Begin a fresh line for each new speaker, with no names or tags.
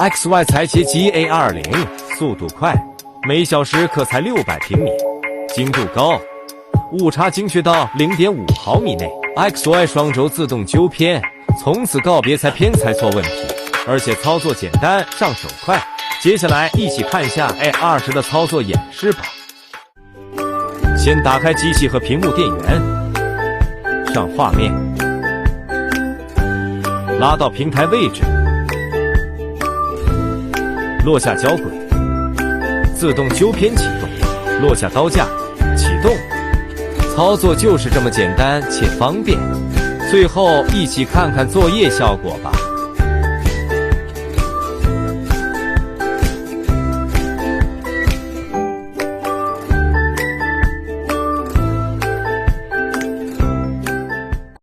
XY 裁切机 A20， 速度快，每小时可裁600平米，精度高，误差精确到 0.5 毫米内。XY 双轴自动纠偏，从此告别裁偏裁错问题，而且操作简单，上手快。接下来一起看一下 A20 的操作演示吧。先打开机器和屏幕电源，上画面，拉到平台位置，落下交轨，自动纠偏启动，落下刀架，启动。操作就是这么简单且方便。最后一起看看作业效果吧。